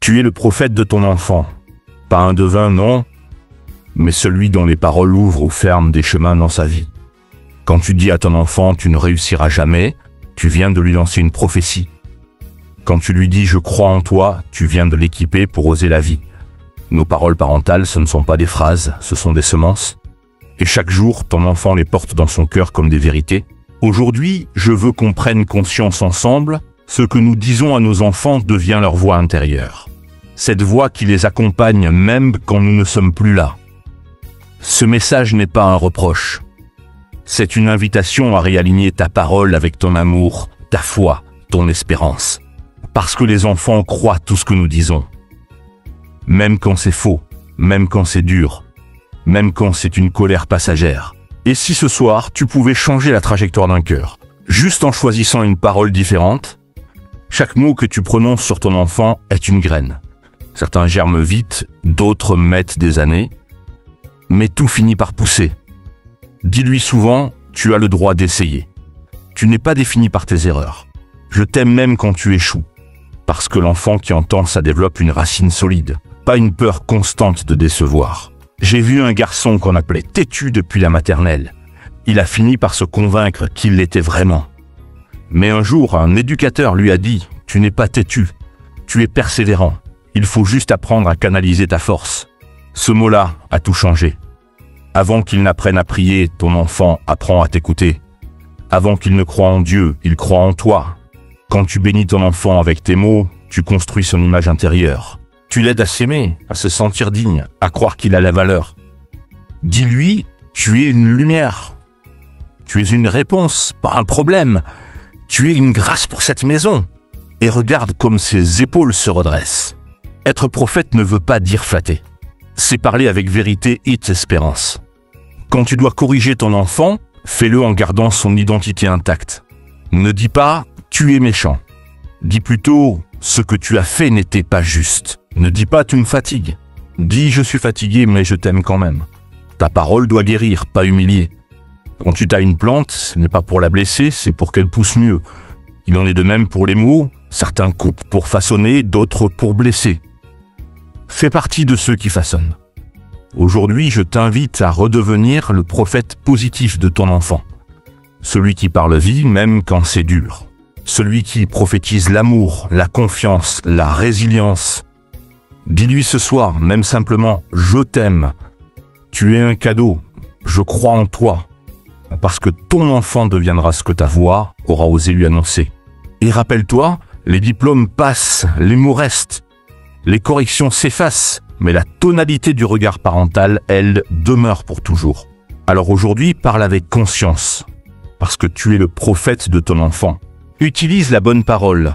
Tu es le prophète de ton enfant. Pas un devin, non, mais celui dont les paroles ouvrent ou ferment des chemins dans sa vie. Quand tu dis à ton enfant « tu ne réussiras jamais », tu viens de lui lancer une prophétie. Quand tu lui dis « je crois en toi », tu viens de l'équiper pour oser la vie. Nos paroles parentales, ce ne sont pas des phrases, ce sont des semences. Et chaque jour, ton enfant les porte dans son cœur comme des vérités. Aujourd'hui, je veux qu'on prenne conscience ensemble, ce que nous disons à nos enfants devient leur voix intérieure. Cette voix qui les accompagne même quand nous ne sommes plus là. Ce message n'est pas un reproche. C'est une invitation à réaligner ta parole avec ton amour, ta foi, ton espérance. Parce que les enfants croient tout ce que nous disons. Même quand c'est faux, même quand c'est dur, même quand c'est une colère passagère. Et si ce soir, tu pouvais changer la trajectoire d'un cœur, juste en choisissant une parole différente? Chaque mot que tu prononces sur ton enfant est une graine. Certains germent vite, d'autres mettent des années, mais tout finit par pousser. Dis-lui souvent, tu as le droit d'essayer. Tu n'es pas défini par tes erreurs. Je t'aime même quand tu échoues. Parce que l'enfant qui entend ça développe une racine solide, pas une peur constante de décevoir. J'ai vu un garçon qu'on appelait têtu depuis la maternelle. Il a fini par se convaincre qu'il l'était vraiment. Mais un jour, un éducateur lui a dit « Tu n'es pas têtu, tu es persévérant. Il faut juste apprendre à canaliser ta force. » Ce mot-là a tout changé. Avant qu'il n'apprenne à prier, ton enfant apprend à t'écouter. Avant qu'il ne croie en Dieu, il croit en toi. Quand tu bénis ton enfant avec tes mots, tu construis son image intérieure. Tu l'aides à s'aimer, à se sentir digne, à croire qu'il a la valeur. Dis-lui, tu es une lumière. Tu es une réponse, pas un problème. Tu es une grâce pour cette maison. Et regarde comme ses épaules se redressent. Être prophète ne veut pas dire flatter. C'est parler avec vérité et espérance. Quand tu dois corriger ton enfant, fais-le en gardant son identité intacte. Ne dis pas « tu es méchant ». Dis plutôt « ce que tu as fait n'était pas juste ». Ne dis pas « tu me fatigues ». Dis « je suis fatigué mais je t'aime quand même ». Ta parole doit guérir, pas humilier. Quand tu tailles une plante, ce n'est pas pour la blesser, c'est pour qu'elle pousse mieux. Il en est de même pour les mots, certains coupent pour façonner, d'autres pour blesser. Fais partie de ceux qui façonnent. Aujourd'hui, je t'invite à redevenir le prophète positif de ton enfant. Celui qui parle vie même quand c'est dur. Celui qui prophétise l'amour, la confiance, la résilience. Dis-lui ce soir, même simplement, je t'aime. Tu es un cadeau. Je crois en toi. Parce que ton enfant deviendra ce que ta voix aura osé lui annoncer. Et rappelle-toi, les diplômes passent, les mots restent. Les corrections s'effacent, mais la tonalité du regard parental, elle, demeure pour toujours. Alors aujourd'hui, parle avec conscience. Parce que tu es le prophète de ton enfant. Utilise la bonne parole,